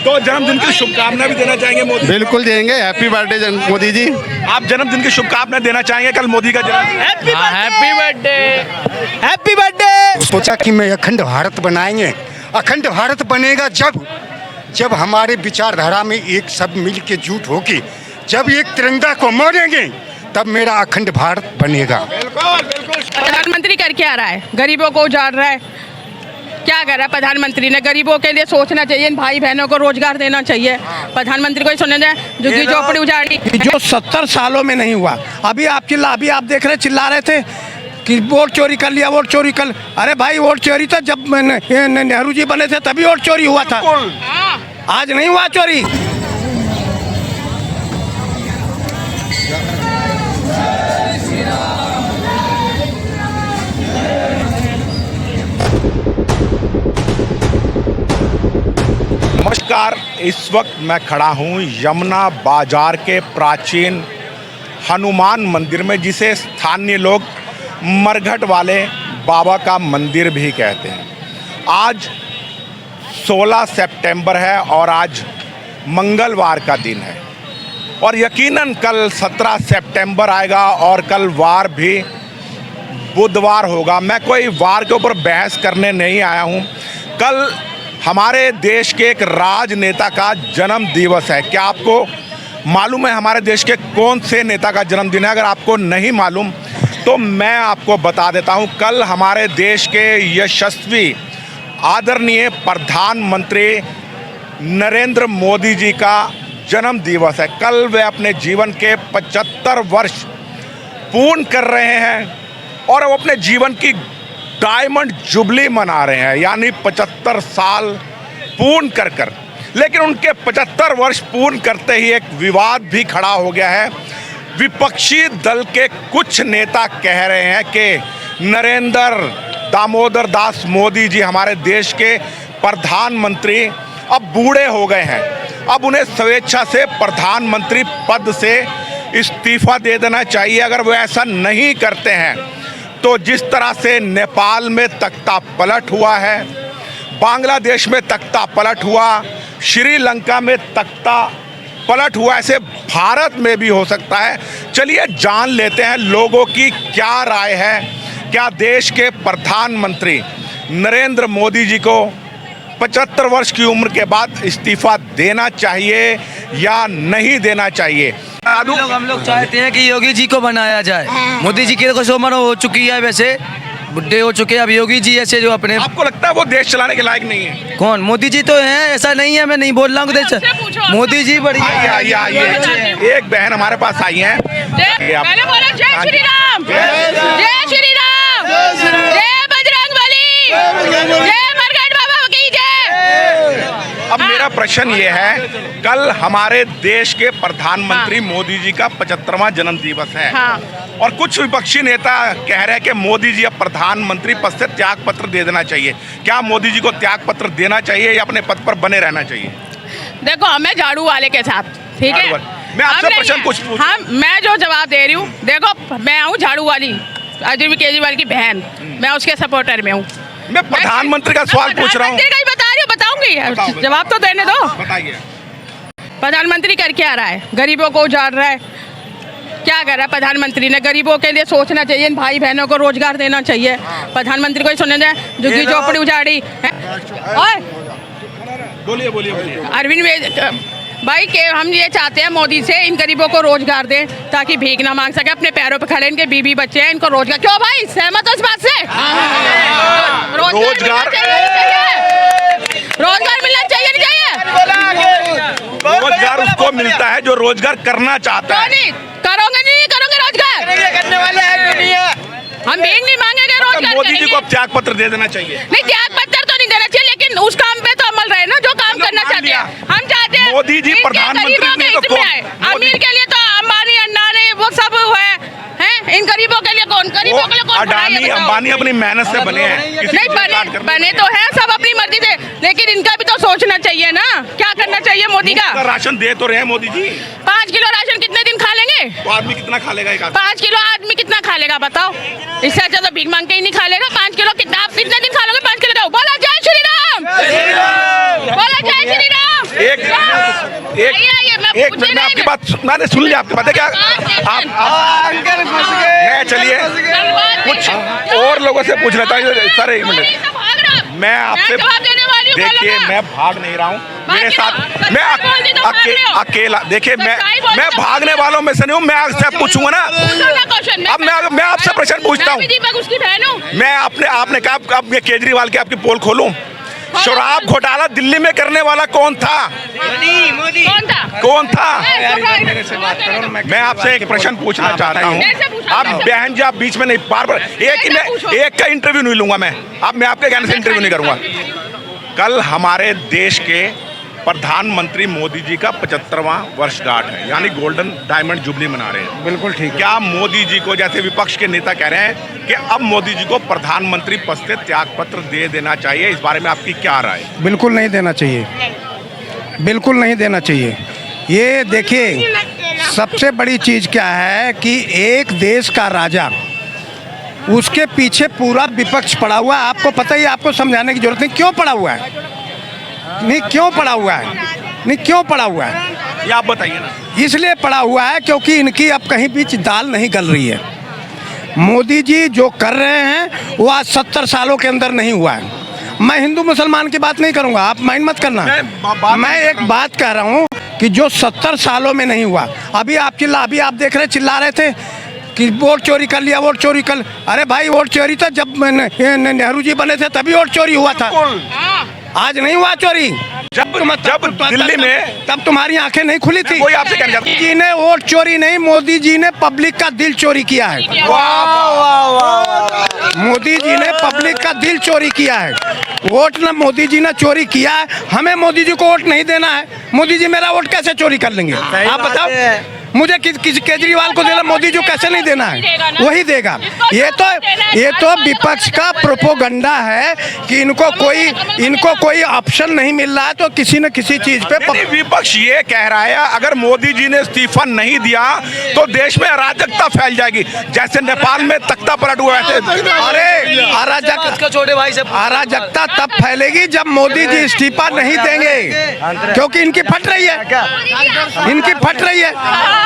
तो जन्मदिन की शुभकामनाएं भी देना चाहेंगे मोदी? बिल्कुल देंगे। Happy birthday Modi ji. आप जन्मदिन की शुभकामनाएं देना चाहेंगे? कल मोदी का जन्मदिन। Happy birthday, happy birthday. सोचा कि मैं अखंड भारत बनाएंगे। अखंड भारत बनेगा जब हमारे विचारधारा में एक सब मिल के जुट होगी, जब एक तिरंगा को मोड़ेंगे तब मेरा अखंड भारत बनेगा। प्रधानमंत्री कर क्या रहा है? गरीबों को उजाड़ रहा है। क्या कर रहा है प्रधानमंत्री ने? गरीबों के लिए सोचना चाहिए, इन भाई बहनों को रोजगार देना चाहिए। प्रधानमंत्री को ही सुनना जाए, झुग्गी झोपड़ी उजाड़ी जो 70 सालों में नहीं हुआ। अभी आप देख रहे, चिल्ला रहे थे कि वोट चोरी कर लिया, वोट चोरी कर। अरे भाई, वोट चोरी तो जब नेहरू जी बने थे तभी वोट चोरी हुआ था, आज नहीं हुआ चोरी। नमस्कार, इस वक्त मैं खड़ा हूँ यमुना बाजार के प्राचीन हनुमान मंदिर में, जिसे स्थानीय लोग मरघट वाले बाबा का मंदिर भी कहते हैं। आज 16 सितंबर है और आज मंगलवार का दिन है और यकीनन कल 17 सितंबर आएगा और कल वार भी बुधवार होगा। मैं कोई वार के ऊपर बहस करने नहीं आया हूँ। कल हमारे देश के एक राजनेता का जन्म दिवस है। क्या आपको मालूम है हमारे देश के कौन से नेता का जन्मदिन है? अगर आपको नहीं मालूम तो मैं आपको बता देता हूं। कल हमारे देश के यशस्वी आदरणीय प्रधानमंत्री नरेंद्र मोदी जी का जन्म दिवस है। कल वे अपने जीवन के 75 वर्ष पूर्ण कर रहे हैं और वो अपने जीवन की डायमंड जुबली मना रहे हैं, यानी 75 साल पूर्ण कर। लेकिन उनके 75 वर्ष पूर्ण करते ही एक विवाद भी खड़ा हो गया है। विपक्षी दल के कुछ नेता कह रहे हैं कि नरेंद्र दामोदर दास मोदी जी, हमारे देश के प्रधानमंत्री, अब बूढ़े हो गए हैं। अब उन्हें स्वेच्छा से प्रधानमंत्री पद से इस्तीफा दे देना चाहिए। अगर वो ऐसा नहीं करते हैं तो जिस तरह से नेपाल में तख्ता पलट हुआ है, बांग्लादेश में तख्ता पलट हुआ, श्रीलंका में तख्ता पलट हुआ, ऐसे भारत में भी हो सकता है। चलिए जान लेते हैं लोगों की क्या राय है। क्या देश के प्रधानमंत्री नरेंद्र मोदी जी को 75 वर्ष की उम्र के बाद इस्तीफा देना चाहिए या नहीं देना चाहिए? हम लोग चाहते हैं कि योगी जी को बनाया जाए। मोदी जी की कुछ उम्र हो चुकी है, वैसे बुढ़े हो चुके हैं। अब योगी जी ऐसे जो अपने, आपको लगता है वो देश चलाने के लायक नहीं है? कौन? मोदी जी तो हैं, ऐसा नहीं है, मैं नहीं बोल रहा हूँ देश। मोदी जी बढ़िया। आइए, एक बहन हमारे पास आई है। पहले बोलो जय श्री राम, जय श्री राम, जय बजरंगबली, जय मरघट बाबा की जय। अब मेरा प्रश्न ये है, कल हमारे देश के प्रधानमंत्री मोदी जी का 75वां जन्म दिवस है। और कुछ विपक्षी नेता कह रहे हैं कि मोदी जी अब प्रधानमंत्री पद से त्याग पत्र दे देना चाहिए। क्या मोदी जी को त्याग पत्र देना चाहिए या अपने पद पर बने रहना चाहिए? देखो, हमें झाड़ू वाले के साथ, ठीक है। मैं आपसे प्रश्न कुछ मैं जो जवाब दे रही हूँ, देखो मैं हूँ झाड़ू वाली, अरविंद केजरीवाल की बहन, मैं उसके सपोर्टर में हूँ। मैं प्रधानमंत्री का सवाल पूछ रहा हूँ। बताऊंगी, जवाब तो देने दो। बताइए। प्रधानमंत्री कर क्या रहा है? गरीबों को उजाड़ रहा है। क्या कर रहा है प्रधानमंत्री ने? गरीबों के लिए सोचना चाहिए, इन भाई बहनों को रोजगार देना चाहिए। प्रधानमंत्री को ही सुनना जाए, झुग्गी झोपड़ी उजाड़ी। बोलिए। अरविंद भाई के हम ये चाहते हैं मोदी से इन गरीबों को रोजगार दें ताकि भीख ना मांग सके, अपने पैरों पे खड़े, इनके बीवी बच्चे हैं, इनको रोजगार। क्यों भाई, सहमत हो इस बात से? रोजगार मिलना चाहिए, नहीं चाहिए? रोजगार उसको मिलता है जो रोजगार करना चाहता है। नहीं करोगे रोजगार, करने वाले हैं दुनिया। हम भीख नहीं मांगेंगे, रोजगार मोदी जी को अब त्याग पत्र दे देना चाहिए। नहीं, त्याग पत्र तो नहीं देना चाहिए, लेकिन उस काम पे तो अमल रहे ना जो काम करना चाहते हैं। हम चाहते हैं मोदी जी प्रधानमंत्री अमीर के लिए तो अंबानी अंडानी वो सब हैं, इन गरीबों के लिए कौन? गरीबों के लिए कौन? अडानी अंबानी अपनी मेहनत से बने हैं। नहीं बने तो हैं सब अपनी मर्जी से, लेकिन इनका भी तो सोचना चाहिए ना, क्या करना चाहिए मोदी का। राशन दे तो रहे हैं मोदी जी। 5 किलो राशन कितने दिन खा लेंगे? तो आदमी कितना खा लेगा? 5 किलो आदमी कितना खा लेगा बताओ? इससे अच्छा तो भीख मांग के ही नहीं खा लेगा। 5 किलो कितना, आप कितने दिन खा लोगे 5 किलो? बोला जय श्री राम, बोला जय श्री राम। एक मिनट में आपकी बात मैंने सुन लिया। आपकी बात है क्या आप मैं चलिए कुछ और लोगों से पूछ लेता हूँ। सर एक मिनट, मैं आपसे देखिए मैं भाग नहीं रहा हूँ, मेरे साथ मैं अकेला देखिए मैं भागने वालों में से नहीं हूँ। मैं आपसे पूछूंगा ना, अब मैं आपसे प्रश्न पूछता हूँ। मैं आपने कहा अब केजरीवाल की आपकी पोल खोलूं। शराब घोटाला दिल्ली में करने वाला कौन था? कौन था? मैं आपसे एक प्रश्न पूछना चाहता हूँ। आप बहन जी आप बीच में नहीं, बार एक का इंटरव्यू नहीं लूंगा मैं। अब मैं आपके कहने से इंटरव्यू नहीं करूंगा। कल हमारे देश के प्रधानमंत्री मोदी जी का 75वां वर्षगांठ है, यानी गोल्डन डायमंड जुबली मना रहे हैं। बिल्कुल ठीक है। क्या मोदी जी को, जैसे विपक्ष के नेता कह रहे हैं कि अब मोदी जी को प्रधानमंत्री पद से त्यागपत्र दे देना चाहिए, इस बारे में आपकी क्या राय? बिल्कुल नहीं देना चाहिए, बिल्कुल नहीं देना चाहिए। ये देखिए सबसे बड़ी चीज़ क्या है कि एक देश का राजा, उसके पीछे पूरा विपक्ष पड़ा हुआ है। आपको पता ही, आपको समझाने की जरूरत नहीं क्यों पड़ा हुआ है। नहीं क्यों पड़ा हुआ है, नहीं क्यों पड़ा हुआ है, ये आप बताइए ना। इसलिए पड़ा हुआ है क्योंकि इनकी अब कहीं बीच दाल नहीं गल रही है। मोदी जी जो कर रहे हैं वो आज 70 सालों के अंदर नहीं हुआ है। मैं हिंदू मुसलमान की बात नहीं करूंगा, आप माइंड मत करना। मैं एक बात कह रहा हूँ कि जो 70 सालों में नहीं हुआ। अभी आप देख रहे चिल्ला रहे थे कि वोट चोरी कर लिया, वोट चोरी कर। अरे भाई वोट चोरी तो जब नेहरू जी बने थे तभी वोट चोरी हुआ था, आज नहीं हुआ चोरी। जब दिल्ली में तब तुम्हारी आंखें नहीं खुली थी। कोई आपसे कहना चाहता जी ने वोट चोरी नहीं, मोदी जी ने पब्लिक का दिल चोरी किया है। मोदी जी ने पब्लिक का दिल चोरी किया है। वोट ना मोदी जी ने चोरी किया है, हमें मोदी जी को वोट नहीं देना है। मोदी जी मेरा वोट कैसे चोरी कर लेंगे? आप बताओ मुझे किसी केजरीवाल को देना, मोदी जी को कैसे नहीं देना है? वही देगा। ये तो विपक्ष का प्रोपोगंडा है कि इनको कोई ऑप्शन नहीं मिल रहा है तो किसी न किसी चीज पे विपक्ष ये कह रहा है अगर मोदी जी ने इस्तीफा नहीं दिया तो देश में अराजकता फैल जाएगी, जैसे नेपाल में तख्ता पलट हुआ है। अरे अराजकता तब फैलेगी जब मोदी जी इस्तीफा नहीं देंगे, क्योंकि इनकी फट रही है।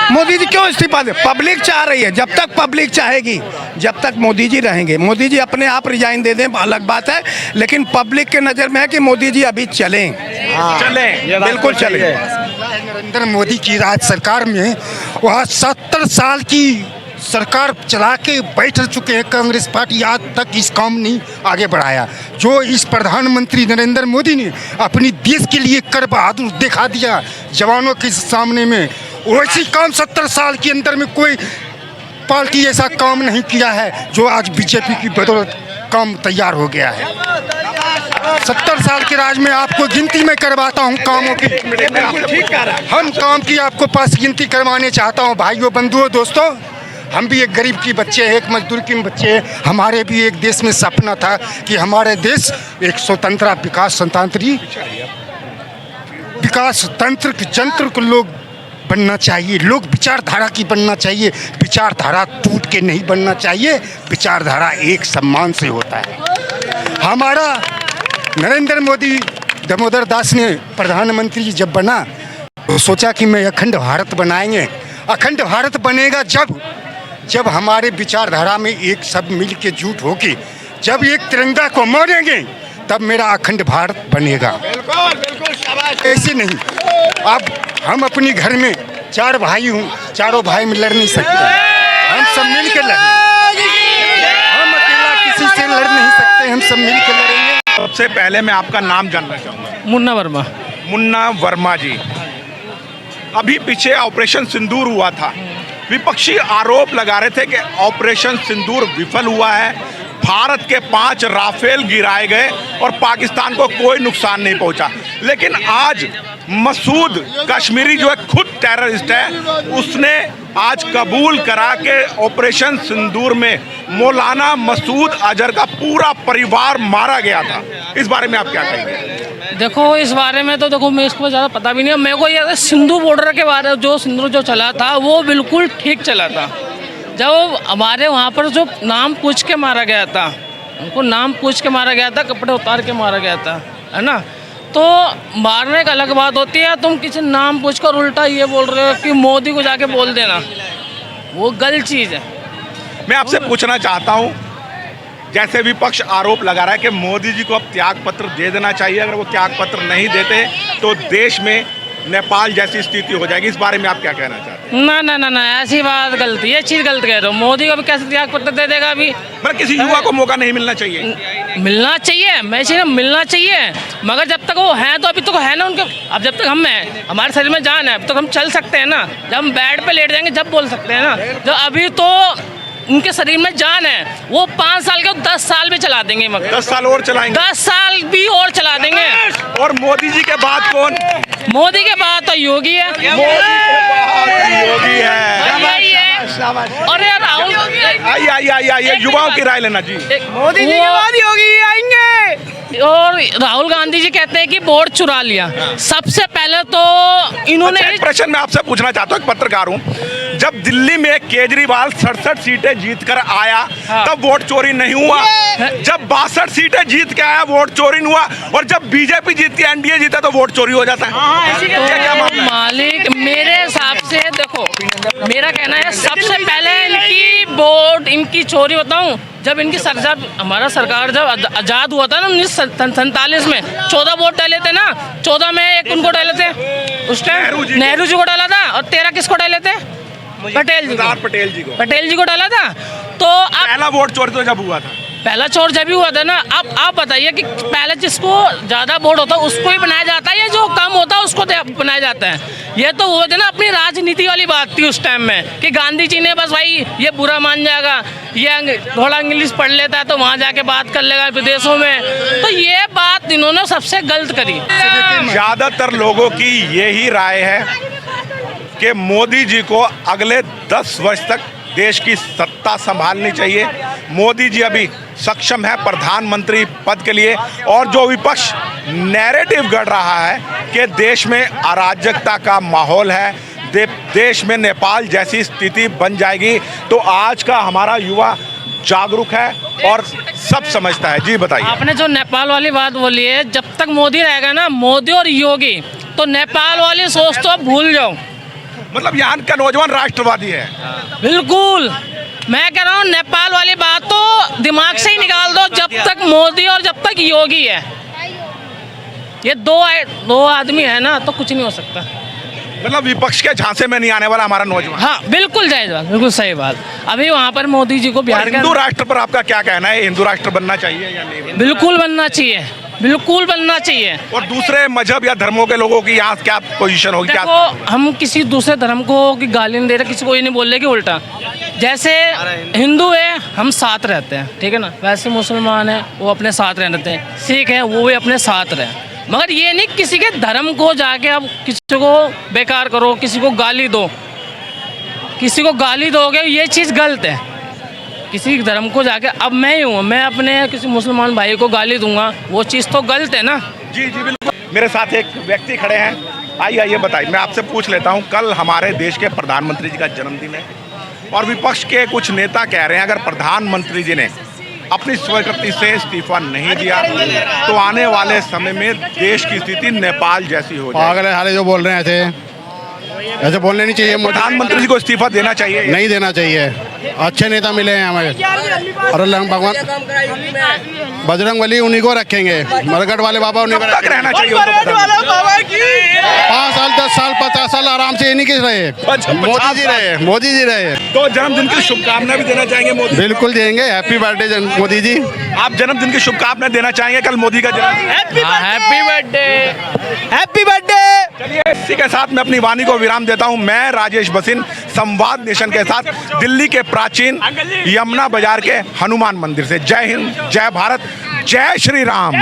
मोदी जी क्यों इस्तीफा दे? पब्लिक चाह रही है। जब तक पब्लिक चाहेगी जब तक मोदी जी रहेंगे। मोदी जी अपने आप रिजाइन दे दें अलग बात है, लेकिन पब्लिक के नज़र में है कि मोदी जी अभी चलें। बिल्कुल चलें। नरेंद्र मोदी की राज सरकार में वह 70 साल की सरकार चला के बैठ चुके हैं कांग्रेस पार्टी, आज तक इस काम नहीं आगे बढ़ाया जो इस प्रधानमंत्री नरेंद्र मोदी ने अपनी देश के लिए कर बहादुर दिखा दिया जवानों के सामने में। वैसी काम 70 साल के अंदर में कोई पार्टी ऐसा काम नहीं किया है जो आज बीजेपी की बदौलत काम तैयार हो गया है। 70 साल के राज में आपको गिनती में करवाता हूँ कामों की। हम काम की आपको पास गिनती करवाने चाहता हूँ भाइयों, बंधुओं, दोस्तों। हम भी एक गरीब की बच्चे हैं, एक मजदूर की बच्चे हैं। हमारे भी एक देश में सपना था कि हमारे देश एक स्वतंत्र विकास तंत्र जंत्र को लोग बनना चाहिए, लोग विचारधारा की बनना चाहिए। विचारधारा टूट के नहीं बनना चाहिए, विचारधारा एक सम्मान से होता है। हमारा नरेंद्र मोदी दामोदर दास ने प्रधानमंत्री जब बना तो सोचा कि मैं अखंड भारत बनाएंगे। अखंड भारत बनेगा जब हमारे विचारधारा में एक सब मिल के जुट होगी, जब एक तिरंगा को मोड़ेंगे तब मेरा अखंड भारत बनेगा। ऐसे नहीं। अब हम अपनी घर में 4 भाई हूँ, चारों भाई में लड़ नहीं सकते, हम सब मिल के लड़ेंगे। हम अकेला किसी से लड़ नहीं सकते, हम सब मिल के लड़ेंगे। सबसे पहले मैं आपका नाम जानना चाहूँगा। मुन्ना वर्मा। मुन्ना वर्मा जी, अभी पीछे ऑपरेशन सिंदूर हुआ था, विपक्षी आरोप लगा रहे थे कि ऑपरेशन सिंदूर विफल हुआ है, भारत के 5 राफेल गिराए गए और पाकिस्तान को कोई नुकसान नहीं पहुंचा। लेकिन आज मसूद कश्मीरी जो है खुद टेररिस्ट है, उसने आज कबूल करा के ऑपरेशन सिंदूर में मौलाना मसूद अजहर का पूरा परिवार मारा गया था। इस बारे में आप क्या कहेंगे? देखो इस बारे में तो देखो मैं इसको ज़्यादा पता भी नहीं है। मेरे को ये सिंधु बॉर्डर के बारे में सिंदूर जो चला था वो बिल्कुल ठीक चला था। जब हमारे वहाँ पर जो नाम पूछ के मारा गया था, उनको नाम पूछ के मारा गया था, कपड़े उतार के मारा गया था, है ना। तो मारने का अलग बात होती है, तुम किसी नाम पूछकर उल्टा ये बोल रहे हो कि मोदी को जाके बोल देना, वो गलत चीज़ है। मैं आपसे पूछना चाहता हूं, जैसे विपक्ष आरोप लगा रहा है कि मोदी जी को अब त्याग पत्र दे देना चाहिए, अगर वो त्याग पत्र नहीं देते तो देश में नेपाल जैसी स्थिति हो जाएगी, इस बारे में आप क्या कहना चाहते हैं? ना ना ना ना, ऐसी बात गलत, ये चीज़ गलत कह रहे हो। मोदी को भी कैसे त्याग पत्र दे देगा अभी? मतलब किसी युवा को मौका नहीं मिलना चाहिए? मिलना चाहिए, मैं इसी मिलना चाहिए, मगर जब तक वो हैं तो अभी तो है ना उनके। अब जब तक हम हैं, हमारे शरीर में जान है, अब तक हम चल सकते हैं ना। जब हम बेड पे लेट जाएंगे जब बोल सकते हैं ना। जब अभी तो उनके शरीर में जान है, वो 5 साल के 10 साल भी चला देंगे, मगर 10 साल और चलाएंगे, 10 साल भी और चला देंगे। और मोदी जी के बाद कौन? मोदी के बाद तो योगी है। मोदी के बाद योगी है। यही है। और यार राहुल, आइए युवाओं की राय लेना जी। मोदी जी के बाद योगी आएंगे। और राहुल गांधी जी कहते हैं कि वोट चुरा लिया। सबसे पहले तो इन्होंने अच्छा, एक प्रश्न मैं आपसे पूछना चाहता हूँ, एक पत्रकार हूँ। जब दिल्ली में केजरीवाल 67 सीटें जीत कर आया, हाँ। तब वोट चोरी नहीं हुआ। जब 62 सीटें जीत के आया, वोट चोरी नहीं हुआ। और जब बीजेपी जीतती है, एनडीए जीता, तो वोट चोरी हो जाता है। तो मालिक, मेरे हिसाब से देखो, मेरा कहना है सबसे पहले इनकी वोट, इनकी चोरी बताऊं, जब इनकी जब हमारा सरकार जब आज़ाद हुआ था ना 1947 में, 14 वोट डाले थे ना। 14 में एक उनको डाले थे उस टाइम, नेहरू जी को डाला था। और 13 किसको डाले थे? पटेल जी को। पटेल जी को डाला था। तो अब पहला वोट चोरी तो जब हुआ था, पहला चोर जब भी हुआ था ना। अब आप बताइए कि पहले जिसको ज़्यादा वोट होता है उसको ही बनाया जाता है, या जो कम होता है उसको बनाया जाता है? ये तो हुआ था ना, अपनी राजनीति वाली बात थी उस टाइम में कि गांधी जी ने बस भाई ये बुरा मान जाएगा, ये थोड़ा इंग्लिश पढ़ लेता है तो वहाँ जाके बात कर लेगा विदेशों में। तो ये बात इन्होंने सबसे गलत करी। ज्यादातर लोगों की यही राय है कि मोदी जी को अगले 10 वर्ष तक देश की सत्ता संभालनी चाहिए। मोदी जी अभी सक्षम है प्रधानमंत्री पद के लिए। और जो विपक्ष नैरेटिव गढ़ रहा है कि देश में अराजकता का माहौल है, देश में नेपाल जैसी स्थिति बन जाएगी, तो आज का हमारा युवा जागरूक है और सब समझता है। जी बताइए। आपने जो नेपाल वाली बात बोली है, जब तक मोदी रहेगा ना, मोदी और योगी, तो नेपाल वाली सोच तो भूल जाओ। मतलब यहाँ का नौजवान राष्ट्रवादी है। बिल्कुल, मैं कह रहा हूँ नेपाल वाली बात तो दिमाग से ही निकाल दो। जब तक मोदी और जब तक योगी है, ये दो आदमी है ना, तो कुछ नहीं हो सकता। मतलब विपक्ष के झांसे में नहीं आने वाला हमारा नौजवान। हाँ, बिल्कुल जायज बात, बिल्कुल सही बात। अभी वहाँ पर मोदी जी को बिहार हिंदू राष्ट्र पर आपका क्या कहना है? हिंदू राष्ट्र बनना चाहिए या नहीं? बिल्कुल बनना चाहिए, बिल्कुल बनना चाहिए। और दूसरे मजहब या धर्मों के लोगों की यहाँ क्या पोजीशन होगी? क्या देखो, हम किसी दूसरे धर्म को की गाली नहीं दे रहे, किसी को ये नहीं बोल रहे कि उल्टा। जैसे हिंदू है, हम साथ रहते हैं, ठीक है ना, वैसे मुसलमान है वो अपने साथ रहते हैं, सिख है वो भी अपने साथ रहे। मगर ये नहीं किसी के धर्म को जाके अब किसी को बेकार करो, किसी को गाली दो। किसी को गाली दोगे ये चीज़ गलत है। किसी धर्म को जाके, अब मैं ही हूँ, मैं अपने किसी मुसलमान भाई को गाली दूंगा, वो चीज़ तो गलत है ना। जी जी बिल्कुल। मेरे साथ एक व्यक्ति खड़े हैं, आइए बताइए। मैं आपसे पूछ लेता हूँ, कल हमारे देश के प्रधानमंत्री जी का जन्मदिन है और विपक्ष के कुछ नेता कह रहे हैं अगर प्रधानमंत्री जी ने अपनी स्वीकृति से इस्तीफा नहीं दिया तो आने वाले समय में देश की स्थिति नेपाल जैसी हो जाएगी। अगले हाले जो बोल रहे हैं ऐसे बोलने नहीं चाहिए। प्रधानमंत्री जी को इस्तीफा देना चाहिए? नहीं देना चाहिए, अच्छे नेता मिले हैं हमें और भगवान बजरंगबली उन्हीं को रखेंगे, मरघट वाले बाबा उन्हीं को तक रहना चाहिए। 5 साल 10 साल 50 साल आराम से इन्हीं के रहे, मोदी जी रहे। तो जन्मदिन की शुभकामनाएं भी देना चाहेंगे मोदी? बिल्कुल देंगे। Happy birthday Modi ji. आप जन्मदिन की शुभकामनाएं देना चाहेंगे कल मोदी का जन्मदिन? Happy birthday, happy birthday. चलिए, इसी के साथ मैं अपनी वाणी को विराम देता हूं। मैं राजेश बसिन, संवाद नेशन के साथ दिल्ली के प्राचीन यमुना बाजार के हनुमान मंदिर से। जय हिंद, जय भारत, जय श्री राम।